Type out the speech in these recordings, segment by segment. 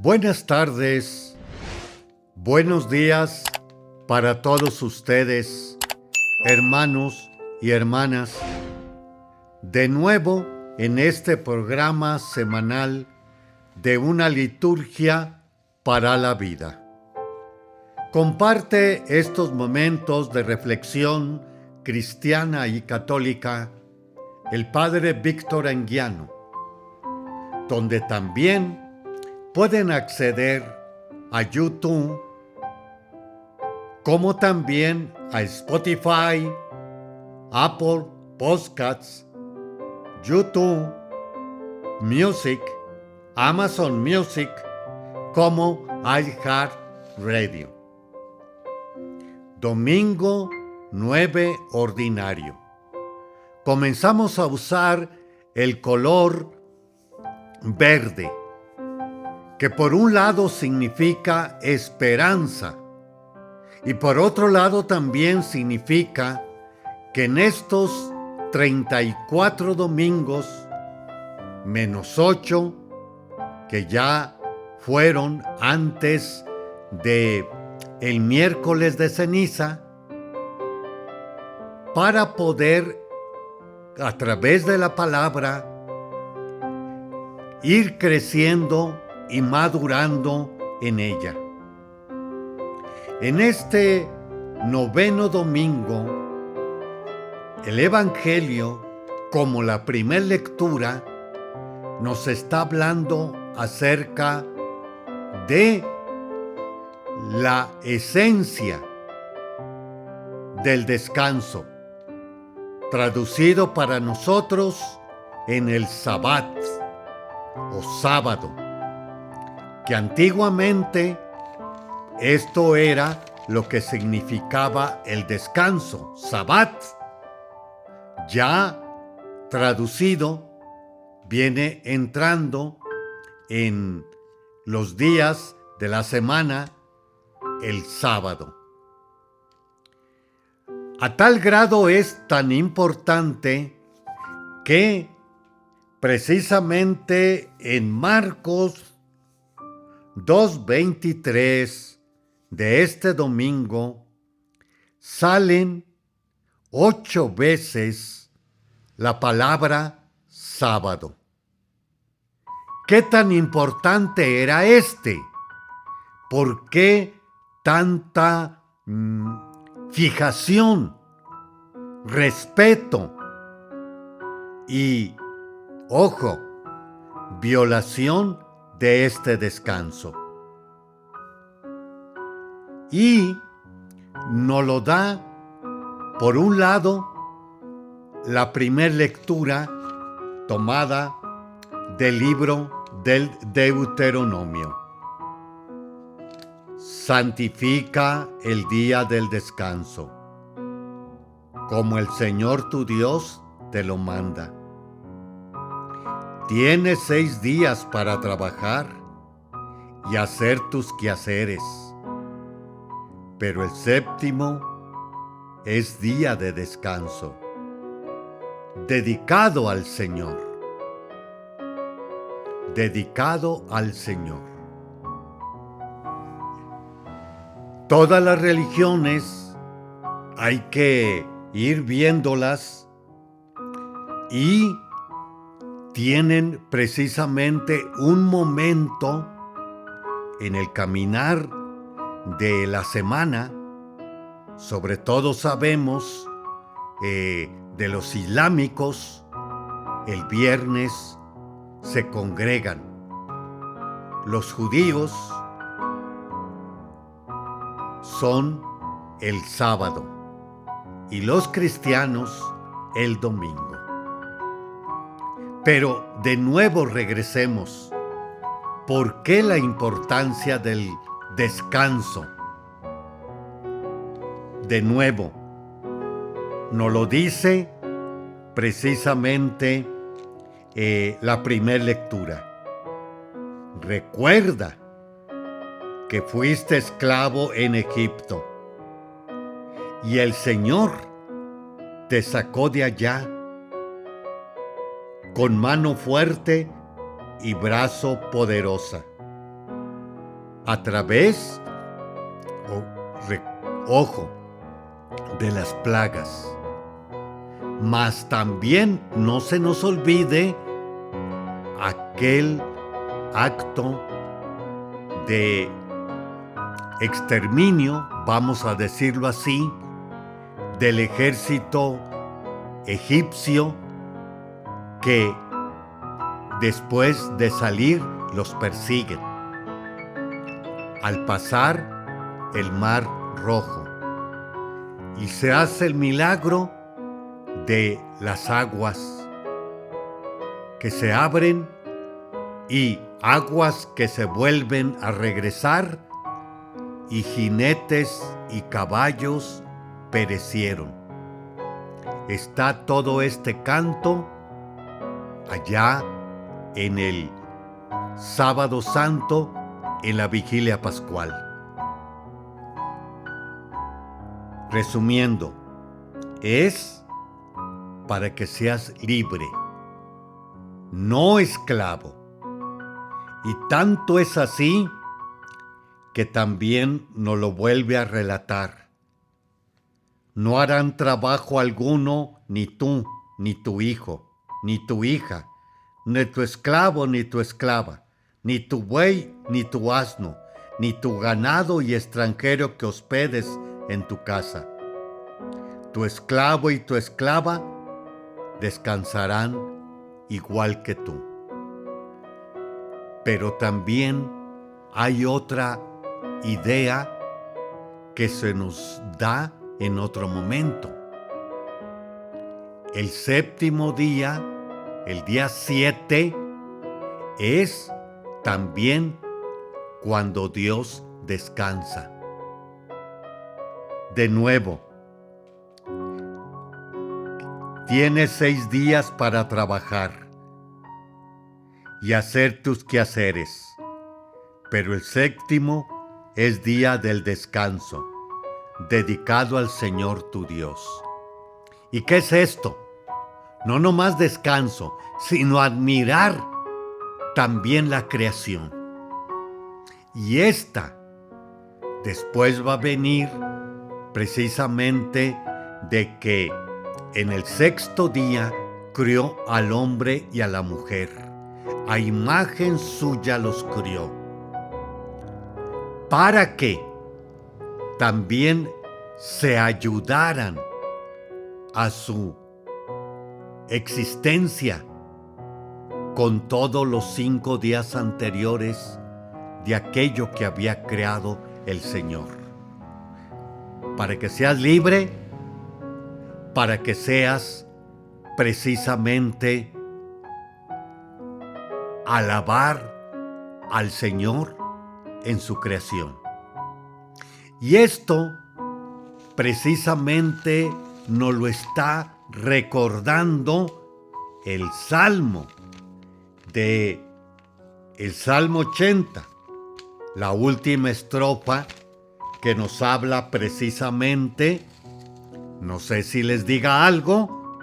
Buenas tardes, buenos días para todos ustedes, hermanos y hermanas, de nuevo en este programa semanal de una liturgia para la vida. Comparte estos momentos de reflexión cristiana y católica el Padre Víctor Anguiano, donde también pueden acceder a YouTube, como también a Spotify, Apple Podcasts, YouTube Music, Amazon Music, como iHeartRadio. Domingo 9 ordinario. Comenzamos a usar el color verde, que por un lado significa esperanza y por otro lado también significa que en estos 34 domingos, menos 8, que ya fueron antes de el miércoles de ceniza, para poder, a través de la palabra, ir creciendo y madurando en ella. En este noveno domingo, el Evangelio, como la primera lectura, nos está hablando acerca de la esencia del descanso, traducido para nosotros en el Sabbat o sábado, que antiguamente esto era lo que significaba el descanso, Sabbat. Ya traducido, viene entrando en los días de la semana el sábado. A tal grado es tan importante que precisamente en Marcos 2:23 de este domingo salen 8 veces la palabra sábado. ¿Qué tan importante era este? ¿Por qué tanta fijación, respeto y, ojo, violación de este descanso? Y nos lo da, por un lado, la primera lectura tomada del libro del Deuteronomio. Santifica el día del descanso, como el Señor tu Dios te lo manda. Tienes 6 días para trabajar y hacer tus quehaceres, pero el séptimo es día de descanso, dedicado al Señor. Dedicado al Señor. Todas las religiones hay que ir viéndolas y tienen precisamente un momento en el caminar de la semana. Sobre todo sabemos de los islámicos, el viernes se congregan. Los judíos son el sábado y los cristianos el domingo. Pero de nuevo regresemos. ¿Por qué la importancia del descanso? De nuevo, nos lo dice precisamente la primera lectura. Recuerda que fuiste esclavo en Egipto y el Señor te sacó de allá con mano fuerte y brazo poderosa. a través, ojo, de las plagas. Mas también no se nos olvide aquel acto de exterminio, vamos a decirlo así, del ejército egipcio que después de salir los persiguen al pasar el Mar Rojo, y se hace el milagro de las aguas que se abren y aguas que se vuelven a regresar, y jinetes y caballos perecieron. Está todo este canto allá en el Sábado Santo, en la Vigilia Pascual. Resumiendo, es para que seas libre, no esclavo. Y tanto es así que también nos lo vuelve a relatar. No harán trabajo alguno ni tú, ni tu hijo, ni tu hija, ni tu esclavo, ni tu esclava, ni tu buey, ni tu asno, ni tu ganado y extranjero que hospedes en tu casa. Tu esclavo y tu esclava descansarán igual que tú. Pero también hay otra idea que se nos da en otro momento. El séptimo día, el día 7, es también cuando Dios descansa. De nuevo, tienes 6 días para trabajar y hacer tus quehaceres, pero el séptimo es día del descanso, dedicado al Señor tu Dios. ¿Y qué es esto? No nomás descanso, sino admirar también la creación. Y esta después va a venir precisamente de que en el 6º día crió al hombre y a la mujer. A imagen suya los crió, para que también se ayudaran a su existencia con todos los 5 días anteriores de aquello que había creado el Señor. Para que seas libre, para que seas precisamente alabar al Señor en su creación. Y esto precisamente nos lo está recordando el Salmo el Salmo 80, la última estrofa que nos habla precisamente, no sé si les diga algo,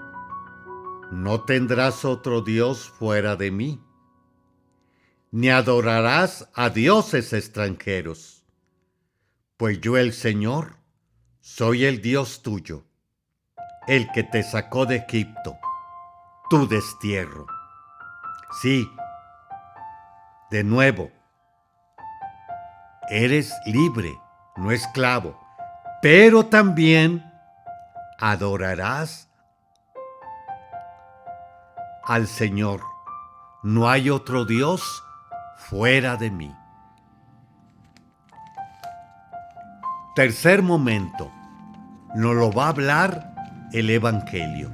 no tendrás otro Dios fuera de mí, ni adorarás a dioses extranjeros, pues yo el Señor soy el Dios tuyo, el que te sacó de Egipto, tu destierro. Sí, de nuevo, eres libre, no esclavo, pero también adorarás al Señor. No hay otro Dios fuera de mí. Tercer momento, nos lo va a hablar el Evangelio.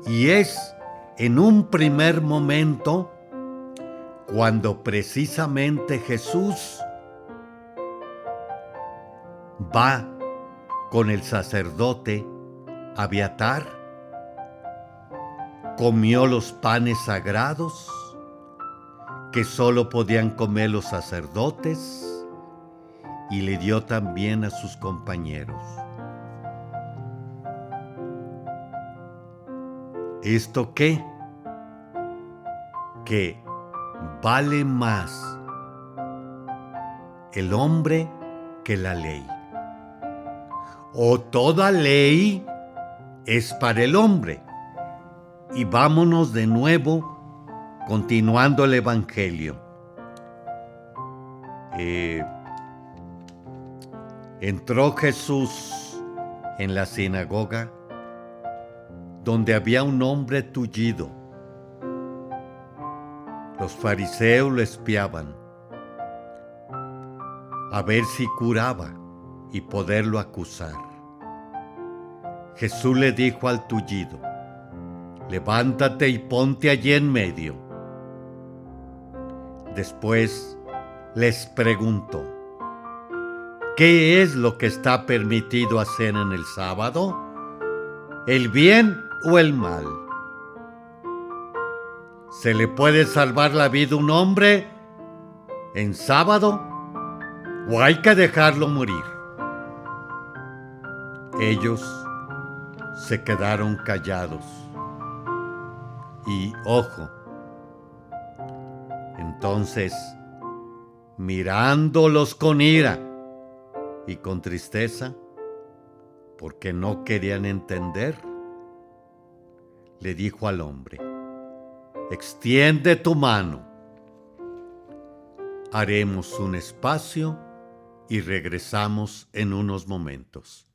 Y es en un primer momento cuando precisamente Jesús va con el sacerdote Abiatar, comió los panes sagrados que solo podían comer los sacerdotes y le dio también a sus compañeros. ¿Esto qué? Que vale más el hombre que la ley. O toda ley es para el hombre. Y vámonos de nuevo continuando el Evangelio. Entró Jesús en la sinagoga donde había un hombre tullido. Los fariseos lo espiaban a ver si curaba y poderlo acusar. Jesús le dijo al tullido: levántate y ponte allí en medio. Después les preguntó: ¿qué es lo que está permitido hacer en el sábado? ¿El bien o el mal? ¿Se le puede salvar la vida a un hombre en sábado o hay que dejarlo morir? Ellos se quedaron callados. Y ojo, entonces, mirándolos con ira y con tristeza, porque no querían entender, le dijo al hombre: extiende tu mano. Haremos un espacio y regresamos en unos momentos.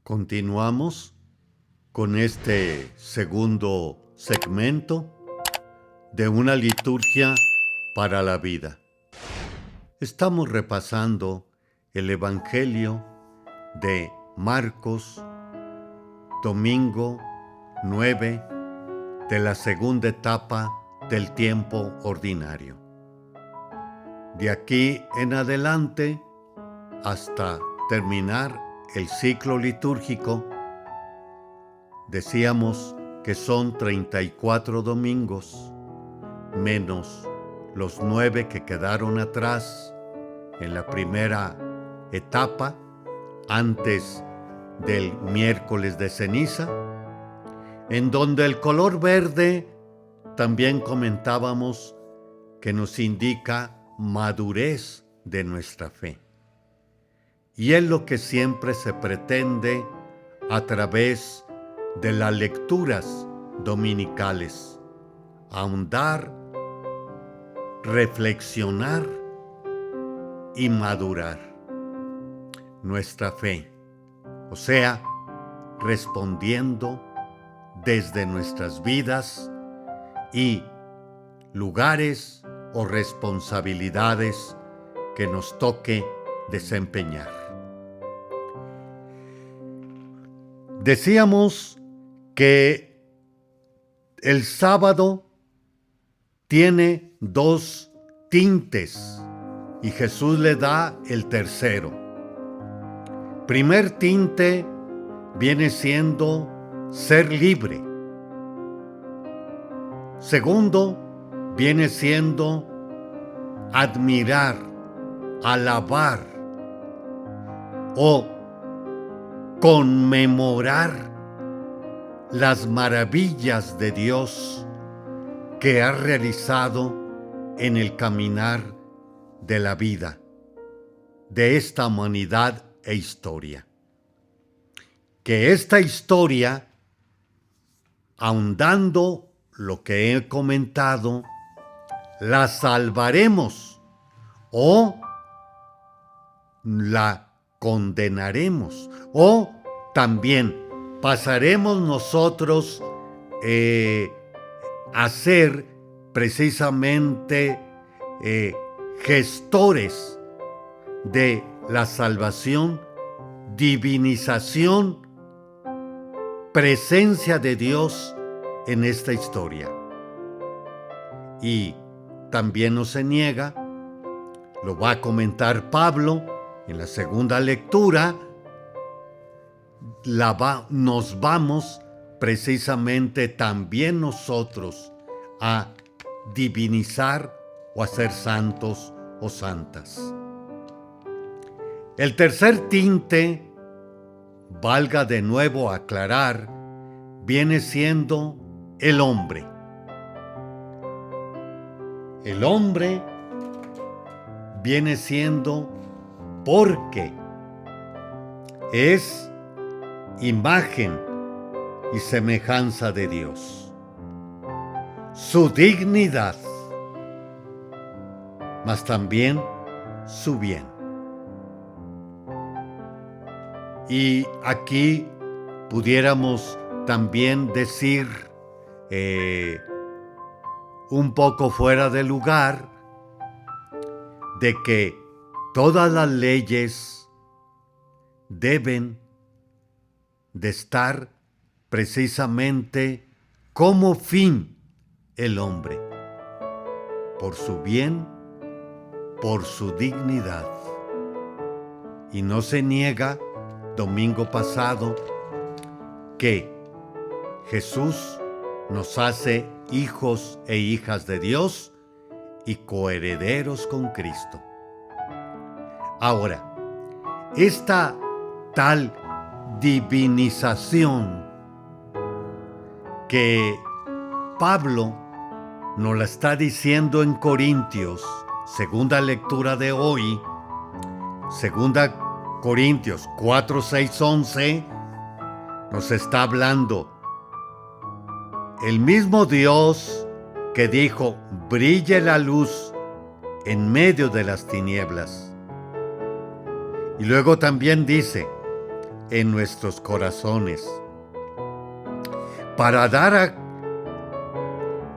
Continuamos con este segundo segmento de una liturgia para la vida. Estamos repasando el Evangelio de Marcos, domingo 9 de la segunda etapa del tiempo ordinario. De aquí en adelante, hasta terminar el ciclo litúrgico, decíamos que son 34 domingos, menos los 9 que quedaron atrás en la primera etapa, antes del miércoles de ceniza, en donde el color verde también comentábamos que nos indica madurez de nuestra fe. Y es lo que siempre se pretende a través de las lecturas dominicales: ahondar, reflexionar y madurar nuestra fe, o sea, respondiendo desde nuestras vidas y lugares o responsabilidades que nos toque desempeñar. Decíamos que el sábado tiene 2 tintes y Jesús le da el tercero. Primer tinte viene siendo ser libre. Segundo viene siendo admirar, alabar o conmemorar las maravillas de Dios que ha realizado en el caminar de la vida, de esta humanidad e historia. Que esta historia, ahondando lo que he comentado, la salvaremos o la condenaremos, o también pasaremos nosotros a ser precisamente gestores de la salvación, divinización, presencia de Dios en esta historia. Y también no se niega, lo va a comentar Pablo en la segunda lectura, nos vamos precisamente también nosotros a divinizar o a ser santos o santas. El tercer tinte, valga de nuevo aclarar, viene siendo el hombre. El hombre viene siendo porque es imagen y semejanza de Dios. Su dignidad, mas también su bien. Y aquí pudiéramos también decir, un poco fuera de lugar, de que todas las leyes deben de estar precisamente como fin el hombre, por su bien, por su dignidad. Y no se niega, domingo pasado, que Jesús nos hace hijos e hijas de Dios y coherederos con Cristo. Ahora, esta tal divinización que Pablo nos la está diciendo en Corintios, segunda lectura de hoy, segunda Corintios 4, 6, 11, nos está hablando el mismo Dios que dijo, brille la luz en medio de las tinieblas. Y luego también dice, en nuestros corazones, para dar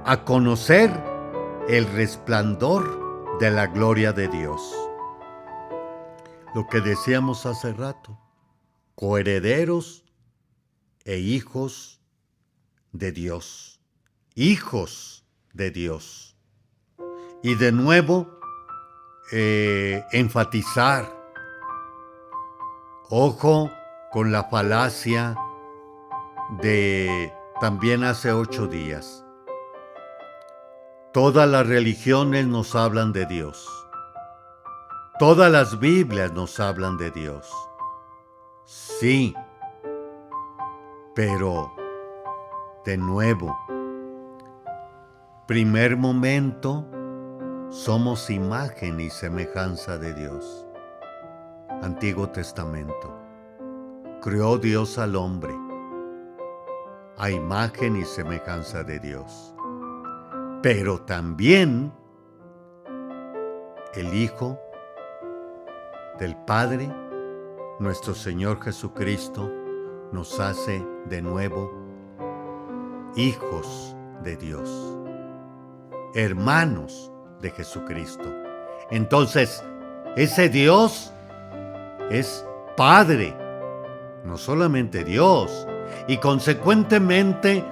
a conocer el resplandor de la gloria de Dios. Lo que decíamos hace rato, coherederos e hijos de Dios. Hijos de Dios. Y de nuevo, enfatizar, ojo con la falacia de también hace 8 días. Todas las religiones nos hablan de Dios. Todas las Biblias nos hablan de Dios. Sí, pero de nuevo, primer momento, somos imagen y semejanza de Dios. Antiguo Testamento. Creó Dios al hombre a imagen y semejanza de Dios. Pero también el Hijo del Padre, nuestro Señor Jesucristo, nos hace de nuevo hijos de Dios, hermanos de Jesucristo. Entonces, ese Dios es Padre, no solamente Dios, y consecuentemente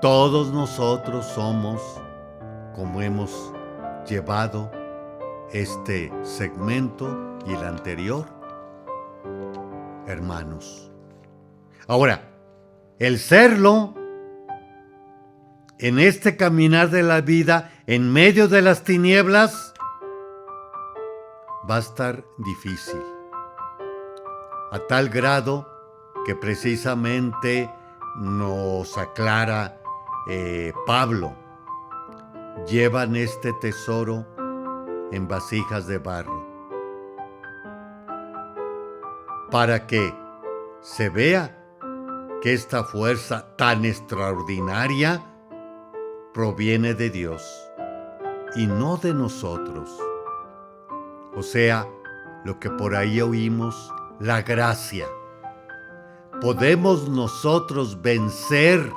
todos nosotros somos, como hemos llevado este segmento y el anterior, hermanos. Ahora, el serlo en este caminar de la vida en medio de las tinieblas va a estar difícil, a tal grado que precisamente nos aclara Pablo. Llevan este tesoro en vasijas de barro para que se vea que esta fuerza tan extraordinaria proviene de Dios y no de nosotros. O sea, lo que por ahí oímos, la gracia. ¿Podemos nosotros vencer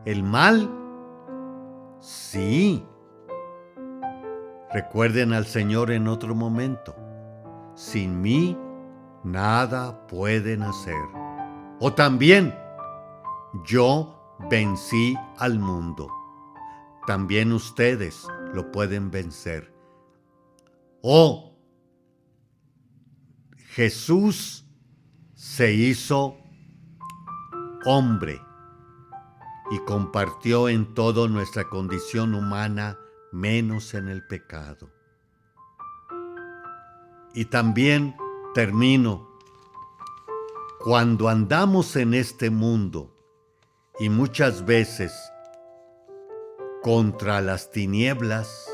el mal? Sí. Recuerden al Señor en otro momento. Sin mí, nada pueden hacer. O también, yo vencí al mundo. También ustedes lo pueden vencer. O Jesús se hizo hombre y compartió en toda nuestra condición humana, menos en el pecado. Y también termino, cuando andamos en este mundo y muchas veces contra las tinieblas,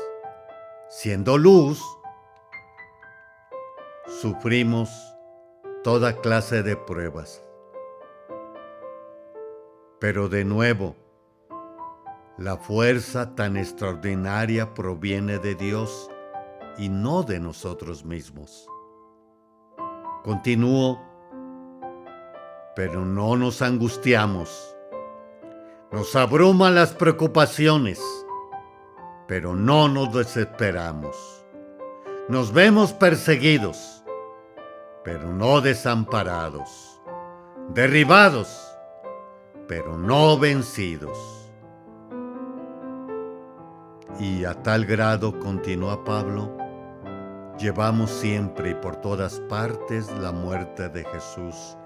siendo luz, sufrimos toda clase de pruebas. Pero de nuevo, la fuerza tan extraordinaria proviene de Dios y no de nosotros mismos. Continúo, pero no nos angustiamos. Nos abruman las preocupaciones, pero no nos desesperamos. Nos vemos perseguidos, pero no desamparados. Derribados, pero no vencidos. Y a tal grado, continúa Pablo, llevamos siempre y por todas partes la muerte de Jesús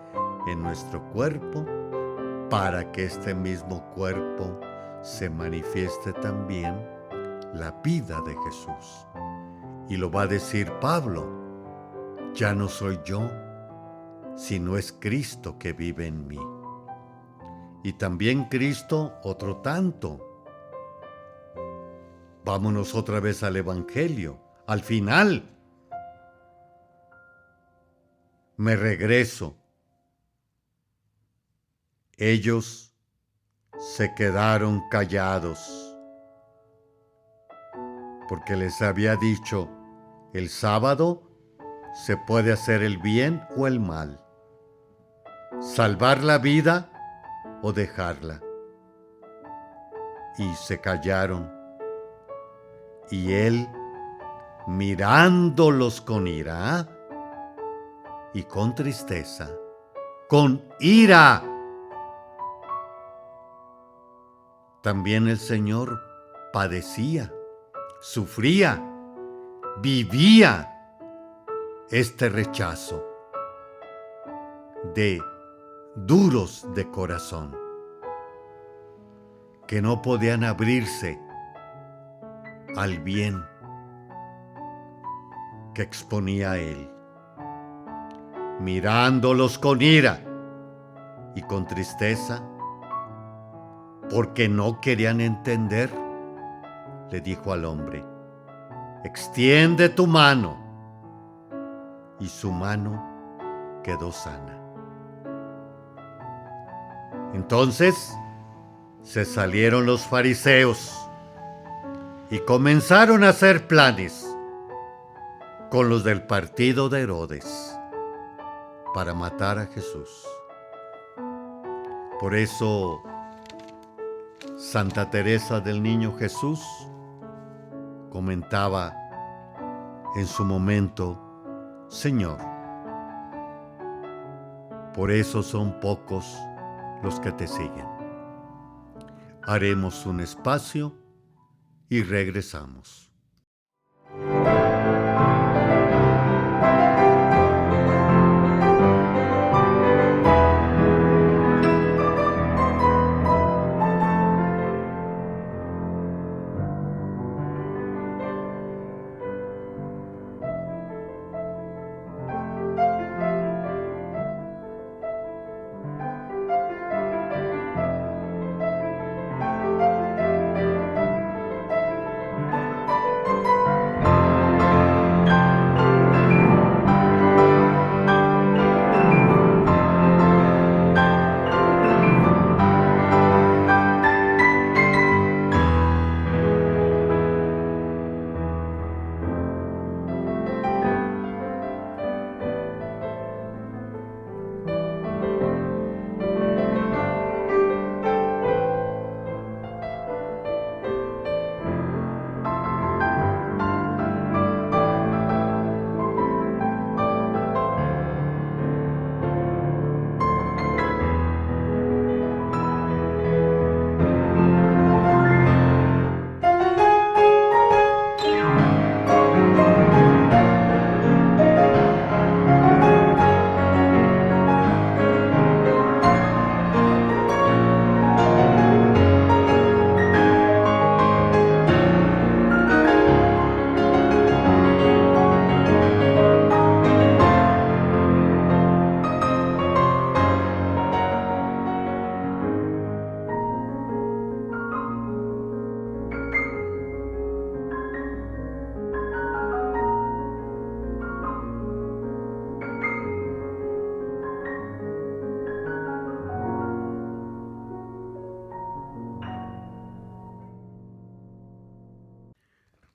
en nuestro cuerpo, para que este mismo cuerpo se manifieste también la vida de Jesús. Y lo va a decir Pablo, ya no soy yo, sino es Cristo que vive en mí. Y también Cristo otro tanto. Vámonos otra vez al Evangelio, al final. Me regreso. Ellos se quedaron callados, porque les había dicho, el sábado se puede hacer el bien o el mal, salvar la vida o dejarla. Y se callaron. Y él, mirándolos con ira y con tristeza, con ira. También el Señor padecía, sufría, vivía este rechazo de duros de corazón, que no podían abrirse al bien que exponía él. Mirándolos con ira y con tristeza, porque no querían entender, le dijo al hombre, extiende tu mano. Y su mano quedó sana. Entonces se salieron los fariseos y comenzaron a hacer planes con los del partido de Herodes para matar a Jesús. Por eso Santa Teresa del Niño Jesús comentaba en su momento, Señor, por eso son pocos los que te siguen. Haremos un espacio y regresamos.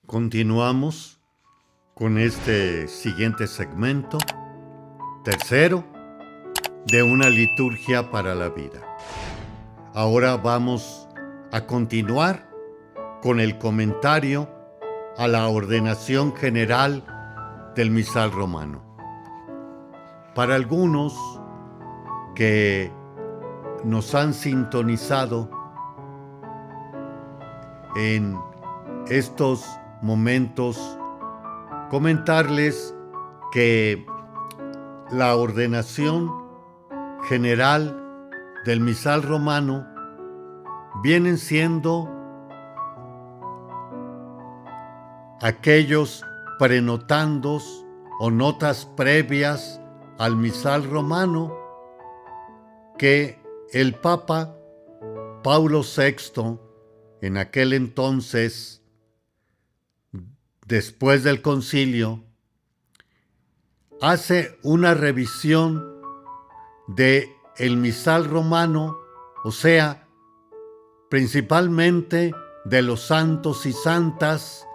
Continuamos con este siguiente segmento, tercero, de una liturgia para la vida. Ahora vamos a continuar con el comentario a la ordenación general del misal romano. Para algunos que nos han sintonizado en estos momentos, comentarles que la ordenación general del misal romano vienen siendo aquellos prenotandos o notas previas al misal romano que el Papa Paulo VI, en aquel entonces, después del concilio, hace una revisión de el misal romano, o sea, principalmente de los santos y santas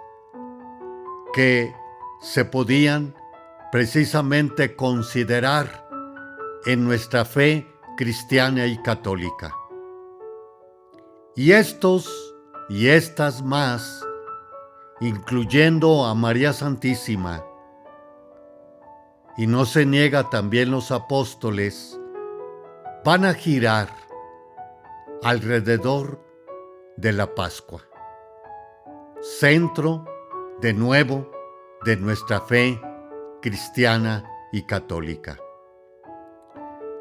que se podían precisamente considerar en nuestra fe cristiana y católica. Y estos y estas más, incluyendo a María Santísima, y no se niega también los apóstoles, van a girar alrededor de la Pascua, centro de nuevo de nuestra fe cristiana y católica.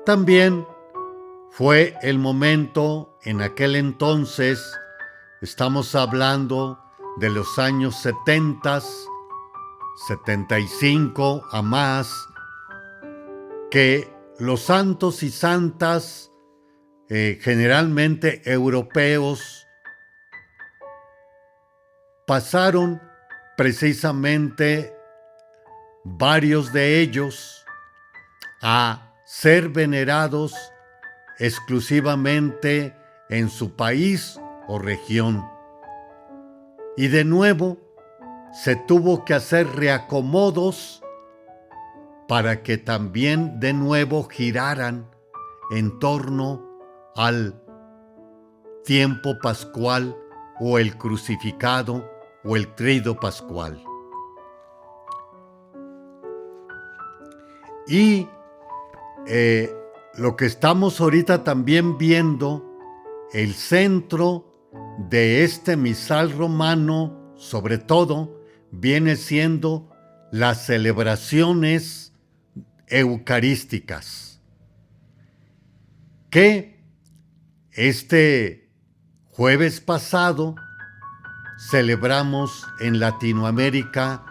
También fue el momento en aquel entonces, estamos hablando de los años 70, 75 a más, que los santos y santas, generalmente europeos, pasaron precisamente varios de ellos a ser venerados exclusivamente en su país o región. Y de nuevo se tuvo que hacer reacomodos para que también de nuevo giraran en torno al tiempo pascual o el crucificado o el trido pascual. Y lo que estamos ahorita también viendo, el centro de este misal romano, sobre todo, viene siendo las celebraciones eucarísticas, que este jueves pasado celebramos en Latinoamérica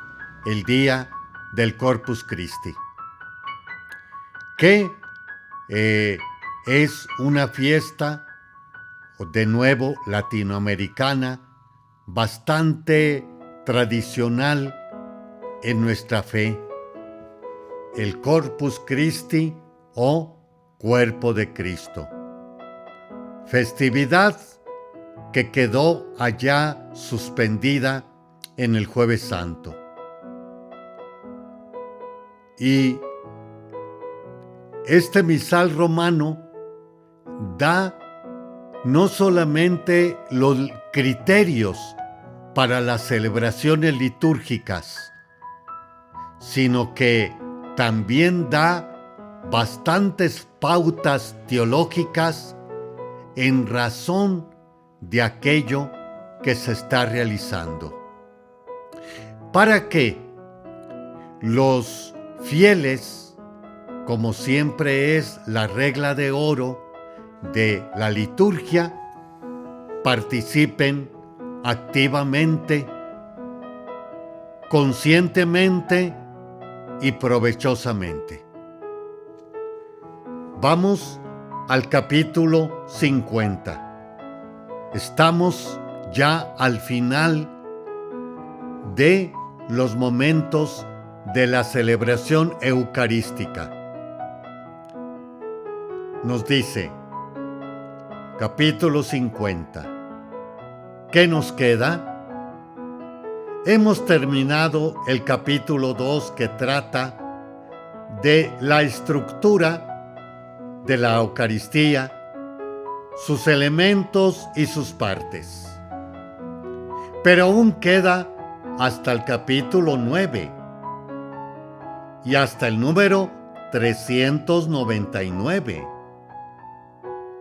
el Día del Corpus Christi, que es una fiesta, de nuevo latinoamericana, bastante tradicional en nuestra fe, el Corpus Christi o Cuerpo de Cristo. Festividad que quedó allá suspendida en el Jueves Santo. Y este misal romano da no solamente los criterios para las celebraciones litúrgicas, sino que también da bastantes pautas teológicas en razón de aquello que se está realizando, para que los fieles, como siempre es la regla de oro de la liturgia, participen activamente, conscientemente y provechosamente. Vamos al capítulo 50. Estamos ya al final de los momentos de la celebración eucarística. Nos dice, capítulo 50. ¿Qué nos queda? hemos terminado el capítulo 2 que trata de la estructura de la Eucaristía, sus elementos y sus partes. Pero aún queda hasta el capítulo 9 y hasta el número 399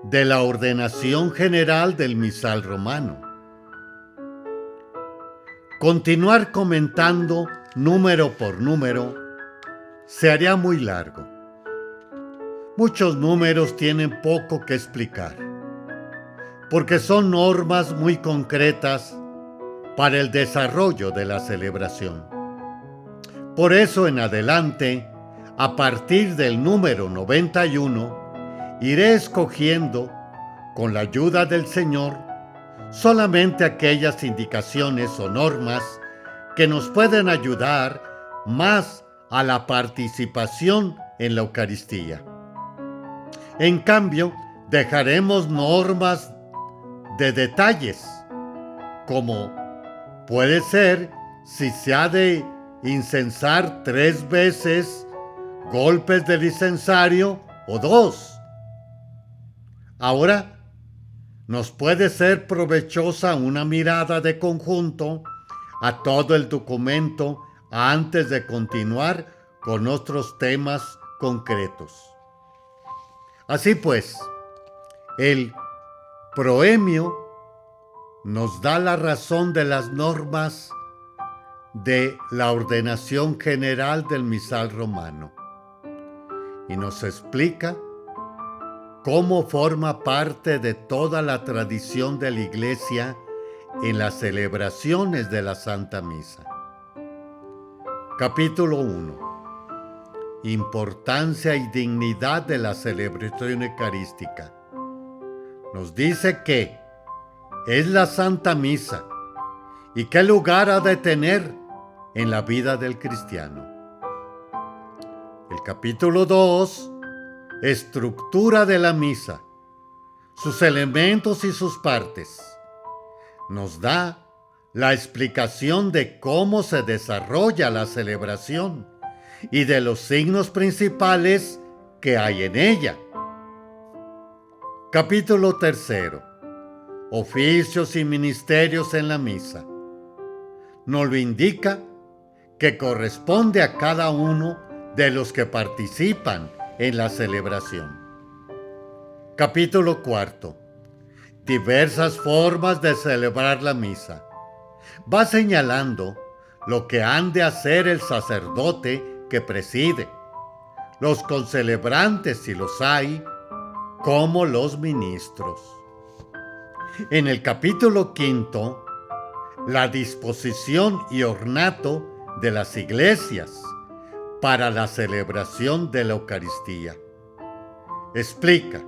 de la ordenación general del misal romano. Continuar comentando número por número se haría muy largo. Muchos números tienen poco que explicar, porque son normas muy concretas para el desarrollo de la celebración. Por eso en adelante, a partir del número 91, iré escogiendo, con la ayuda del Señor, solamente aquellas indicaciones o normas que nos pueden ayudar más a la participación en la Eucaristía. En cambio, dejaremos normas de detalles, como puede ser si se ha de incensar 3 veces, golpes del incensario o 2. Ahora, nos puede ser provechosa una mirada de conjunto a todo el documento antes de continuar con otros temas concretos. Así pues, el proemio nos da la razón de las normas de la ordenación general del misal romano y nos explica cómo forma parte de toda la tradición de la Iglesia en las celebraciones de la Santa Misa. Capítulo 1. Importancia y dignidad de la celebración eucarística. Nos dice que es la Santa Misa y qué lugar ha de tener en la vida del cristiano. El capítulo 2, estructura de la misa, sus elementos y sus partes, nos da la explicación de cómo se desarrolla la celebración y de los signos principales que hay en ella. Capítulo 3, oficios y ministerios en la misa. Nos lo indica que corresponde a cada uno de los que participan en la celebración. Capítulo 4. Diversas formas de celebrar la misa. Va señalando lo que han de hacer el sacerdote que preside, los concelebrantes si los hay, como los ministros. En el capítulo 5, la disposición y ornato de las iglesias para la celebración de la Eucaristía. Explica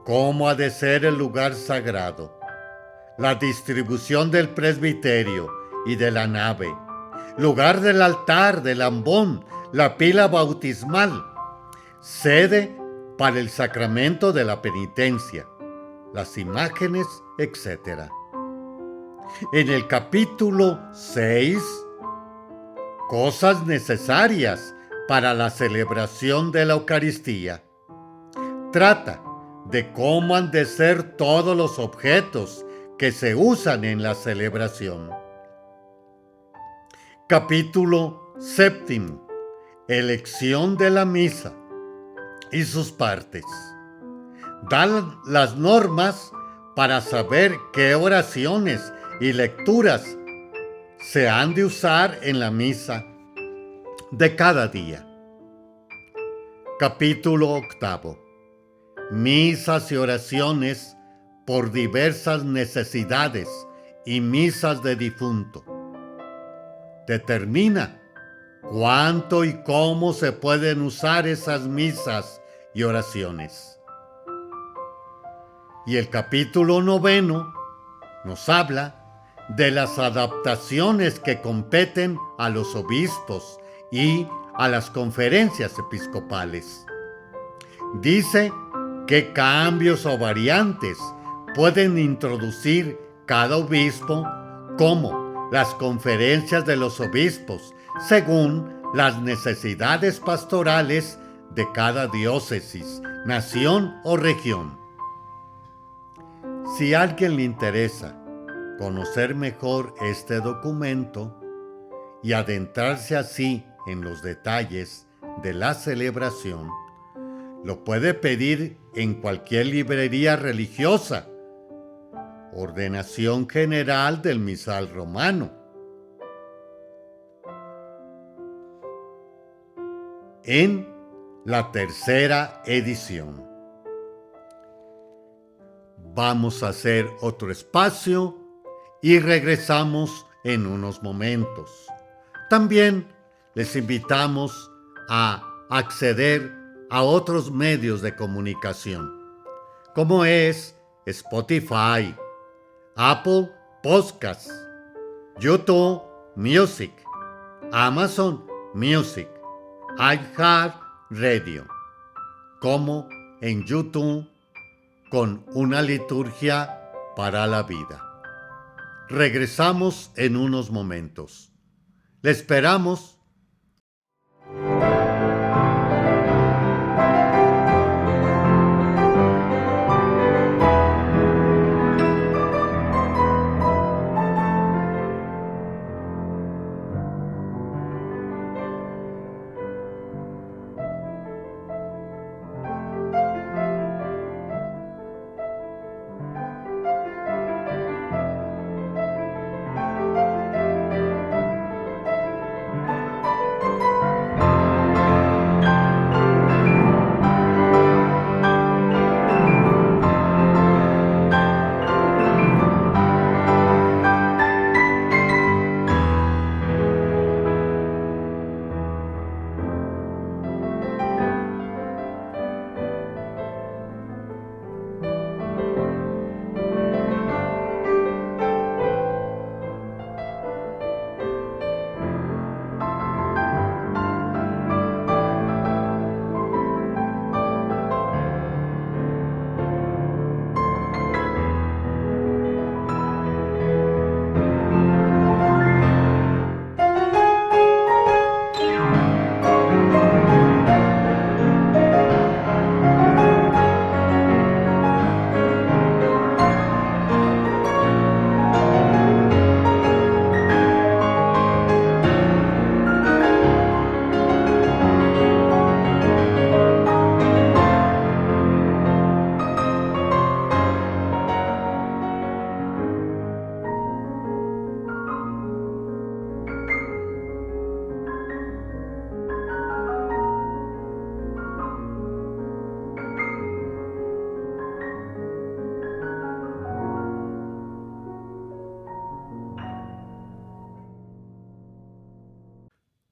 cómo ha de ser el lugar sagrado, la distribución del presbiterio y de la nave, lugar del altar, del ambón, la pila bautismal, sede para el sacramento de la penitencia, las imágenes, etc. En el capítulo 6, cosas necesarias para la celebración de la Eucaristía. Trata de cómo han de ser todos los objetos que se usan en la celebración. Capítulo 7. Elección de la misa y sus partes. Dan las normas para saber qué oraciones y lecturas se han de usar en la misa de cada día. Capítulo 8. Misas y oraciones por diversas necesidades y misas de difunto. Determina cuánto y cómo se pueden usar esas misas y oraciones. Y el capítulo 9 nos habla de las adaptaciones que competen a los obispos y a las conferencias episcopales. Dice qué cambios o variantes pueden introducir cada obispo, como las conferencias de los obispos, según las necesidades pastorales de cada diócesis, nación o región. Si a alguien le interesa conocer mejor este documento y adentrarse así en los detalles de la celebración, lo puede pedir en cualquier librería religiosa. Ordenación General del Misal Romano. En la tercera edición. Vamos a hacer otro espacio y regresamos en unos momentos. También les invitamos a acceder a otros medios de comunicación, como es Spotify, Apple Podcasts, YouTube Music, Amazon Music, iHeartRadio, como en YouTube con una liturgia para la vida. Regresamos en unos momentos. Le esperamos.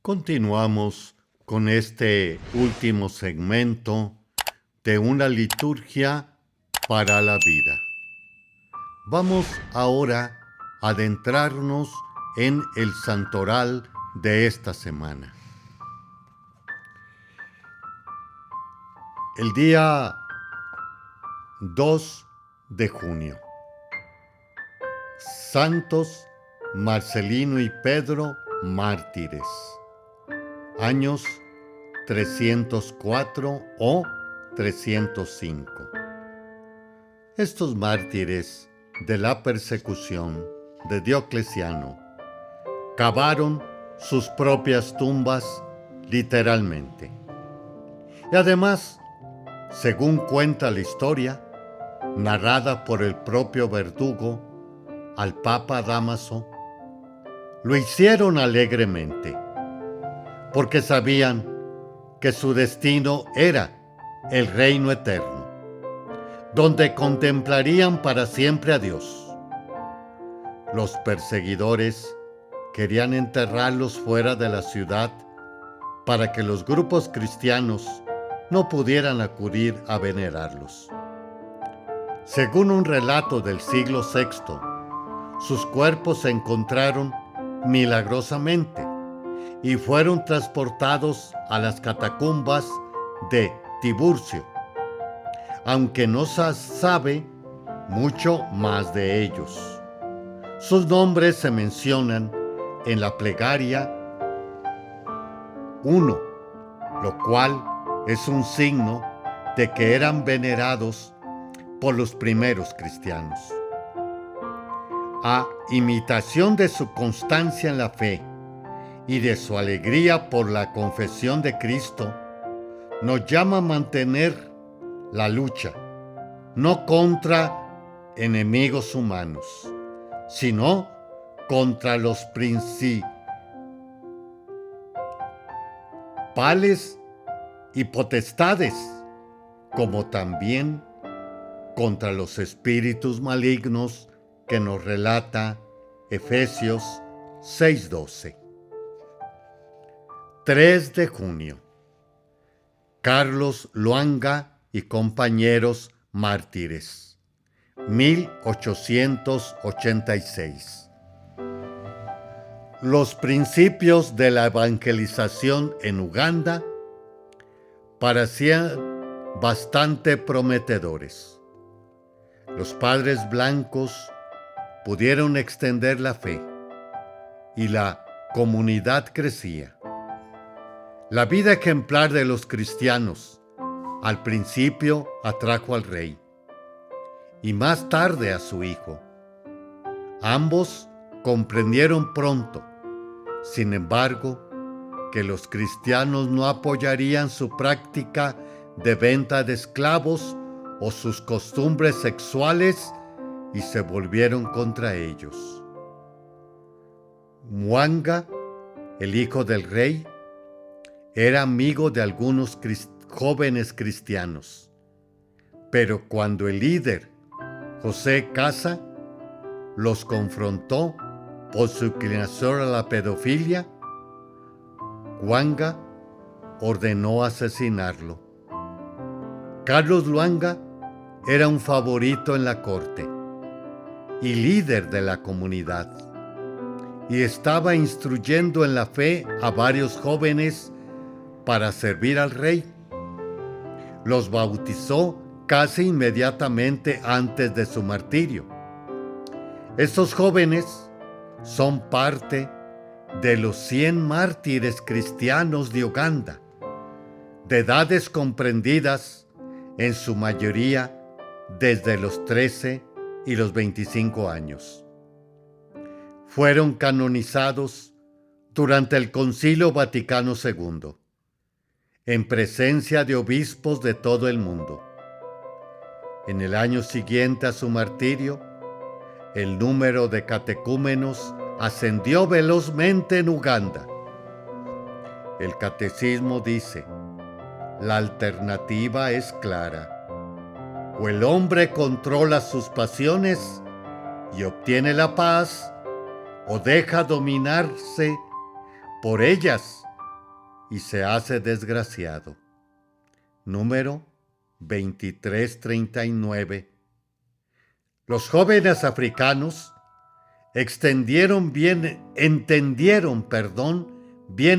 Continuamos con este último segmento de una liturgia para la vida. Vamos ahora a adentrarnos en el santoral de esta semana. El día 2 de junio. Santos Marcelino y Pedro, mártires. Años 304 o 305. Estos mártires de la persecución de Diocleciano cavaron sus propias tumbas literalmente. Y además, según cuenta la historia, narrada por el propio verdugo al Papa Dámaso, lo hicieron alegremente, porque sabían que su destino era el reino eterno, donde contemplarían para siempre a Dios. Los perseguidores querían enterrarlos fuera de la ciudad para que los grupos cristianos no pudieran acudir a venerarlos. Según un relato del siglo VI, sus cuerpos se encontraron milagrosamente y fueron transportados a las catacumbas de Tiburcio, aunque no se sabe mucho más de ellos. Sus nombres se mencionan en la plegaria 1, lo cual es un signo de que eran venerados por los primeros cristianos. A imitación de su constancia en la fe y de su alegría por la confesión de Cristo, nos llama a mantener la lucha, no contra enemigos humanos, sino contra los principales y potestades, como también contra los espíritus malignos que nos relata Efesios 6:12. 3 de junio. Carlos Luanga y compañeros mártires, 1886. Los principios de la evangelización en Uganda parecían bastante prometedores. Los padres blancos pudieron extender la fe y la comunidad crecía. La vida ejemplar de los cristianos al principio atrajo al rey y más tarde a su hijo. Ambos comprendieron pronto, sin embargo, que los cristianos no apoyarían su práctica de venta de esclavos o sus costumbres sexuales y se volvieron contra ellos. Mwanga, el hijo del rey, era amigo de algunos jóvenes cristianos, pero cuando el líder, José Casa, los confrontó por su inclinación a la pedofilia, Mwanga ordenó asesinarlo. Carlos Luanga era un favorito en la corte y líder de la comunidad, y estaba instruyendo en la fe a varios jóvenes para servir al rey. Los bautizó casi inmediatamente antes de su martirio. Estos jóvenes son parte de los 100 mártires cristianos de Uganda, de edades comprendidas en su mayoría desde los 13 y los 25 años. Fueron canonizados durante el Concilio Vaticano II, en presencia de obispos de todo el mundo. En el año siguiente a su martirio, el número de catecúmenos ascendió velozmente en Uganda. El catecismo dice: la alternativa es clara. O el hombre controla sus pasiones y obtiene la paz, o deja dominarse por ellas y se hace desgraciado. Número 2339. Los jóvenes africanos entendieron bien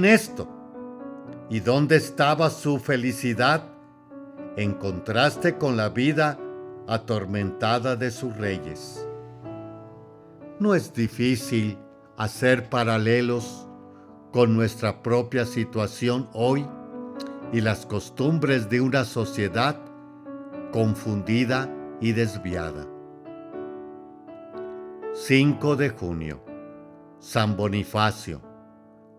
esto. ¿Y dónde estaba su felicidad en contraste con la vida atormentada de sus reyes? No es difícil hacer paralelos con nuestra propia situación hoy y las costumbres de una sociedad confundida y desviada. 5 de junio. San Bonifacio,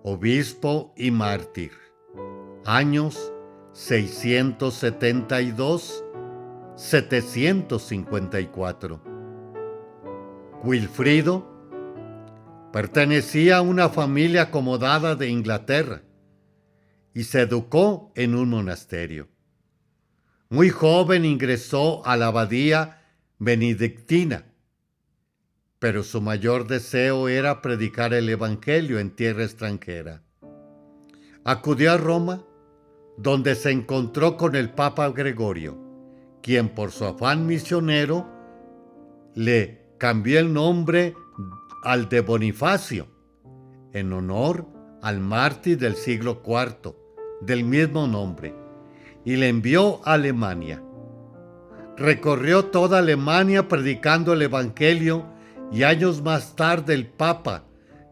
obispo y mártir. Años 672-754. Wilfrido pertenecía a una familia acomodada de Inglaterra y se educó en un monasterio. Muy joven ingresó a la abadía benedictina, pero su mayor deseo era predicar el evangelio en tierra extranjera. Acudió a Roma, donde se encontró con el Papa Gregorio, quien por su afán misionero le cambió el nombre al de Bonifacio, en honor al mártir del siglo IV, del mismo nombre, y le envió a Alemania. Recorrió toda Alemania predicando el evangelio y años más tarde el Papa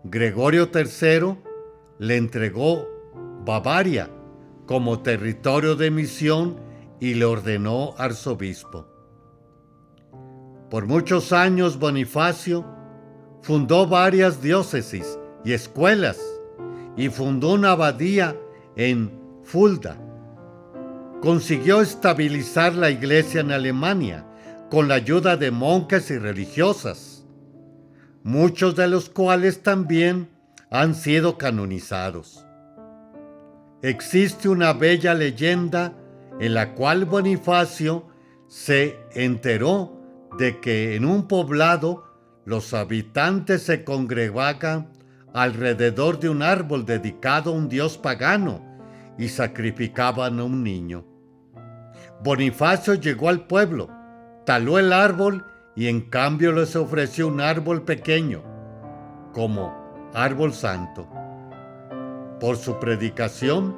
Gregorio III le entregó Bavaria como territorio de misión y le ordenó arzobispo. Por muchos años Bonifacio fundó varias diócesis y escuelas y fundó una abadía en Fulda. Consiguió estabilizar la iglesia en Alemania con la ayuda de monjes y religiosas, muchos de los cuales también han sido canonizados. Existe una bella leyenda en la cual Bonifacio se enteró de que en un poblado los habitantes se congregaban alrededor de un árbol dedicado a un dios pagano y sacrificaban a un niño. Bonifacio llegó al pueblo, taló el árbol y en cambio les ofreció un árbol pequeño, como árbol santo. Por su predicación,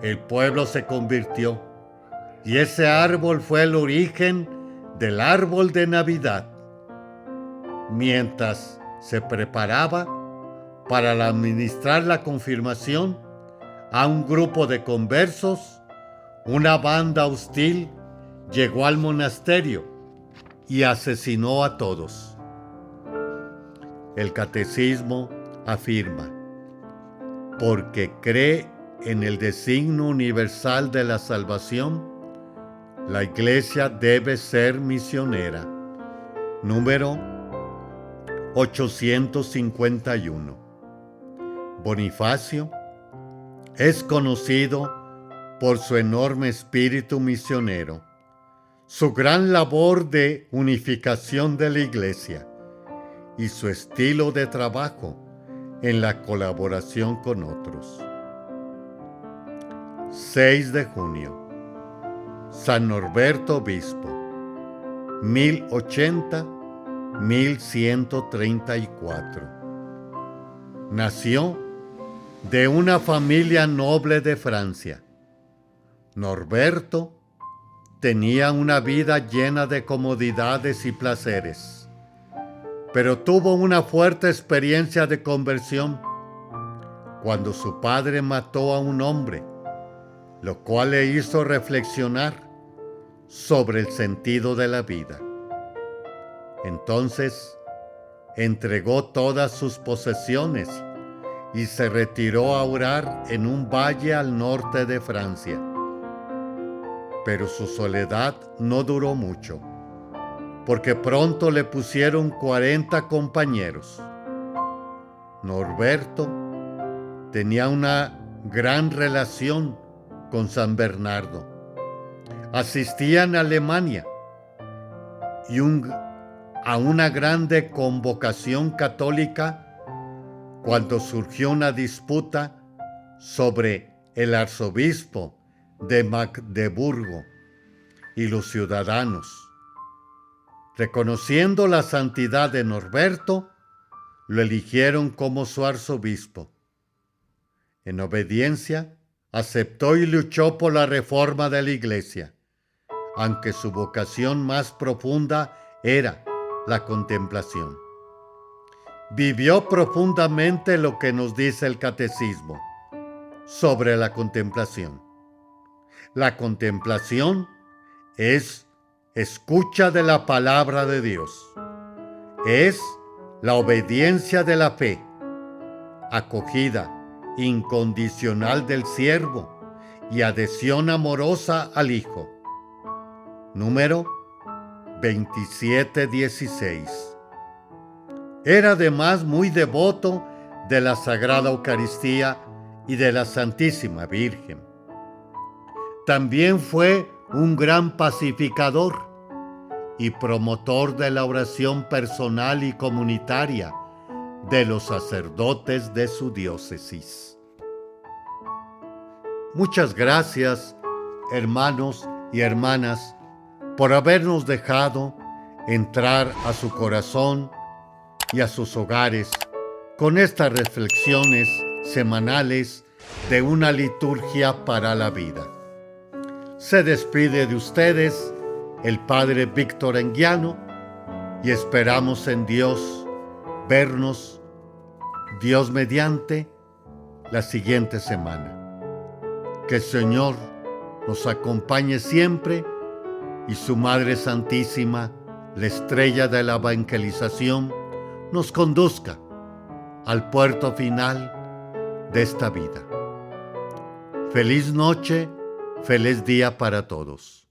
el pueblo se convirtió y ese árbol fue el origen del árbol de Navidad. Mientras se preparaba para administrar la confirmación a un grupo de conversos, una banda hostil llegó al monasterio y asesinó a todos. El catecismo afirma: porque cree en el designio universal de la salvación, la Iglesia debe ser misionera. Número 851. Bonifacio es conocido por su enorme espíritu misionero, su gran labor de unificación de la Iglesia y su estilo de trabajo en la colaboración con otros. 6 de junio. San Norberto Obispo, 1080-1134. Nació de una familia noble de Francia. Norberto tenía una vida llena de comodidades y placeres, pero tuvo una fuerte experiencia de conversión cuando su padre mató a un hombre, lo cual le hizo reflexionar sobre el sentido de la vida. Entonces, entregó todas sus posesiones y se retiró a orar en un valle al norte de Francia. Pero su soledad no duró mucho, porque pronto le pusieron 40 compañeros. Norberto tenía una gran relación con San Bernardo. Asistía en Alemania y a una grande convocación católica cuando surgió una disputa sobre el arzobispo de Magdeburgo y los ciudadanos. Reconociendo la santidad de Norberto, lo eligieron como su arzobispo. En obediencia, aceptó y luchó por la reforma de la Iglesia, aunque su vocación más profunda era la contemplación. Vivió profundamente lo que nos dice el Catecismo sobre la contemplación. La contemplación es escucha de la palabra de Dios. Es la obediencia de la fe, acogida incondicional del siervo y adhesión amorosa al Hijo. Número 2716. Era además muy devoto de la Sagrada Eucaristía y de la Santísima Virgen. También fue un gran pacificador y promotor de la oración personal y comunitaria de los sacerdotes de su diócesis. Muchas gracias, hermanos y hermanas, por habernos dejado entrar a su corazón y a sus hogares con estas reflexiones semanales de una liturgia para la vida. Se despide de ustedes el Padre Víctor Anguiano y esperamos en Dios vernos, Dios mediante, la siguiente semana. Que el Señor nos acompañe siempre y su Madre Santísima, la estrella de la evangelización, nos conduzca al puerto final de esta vida. Feliz noche, feliz día para todos.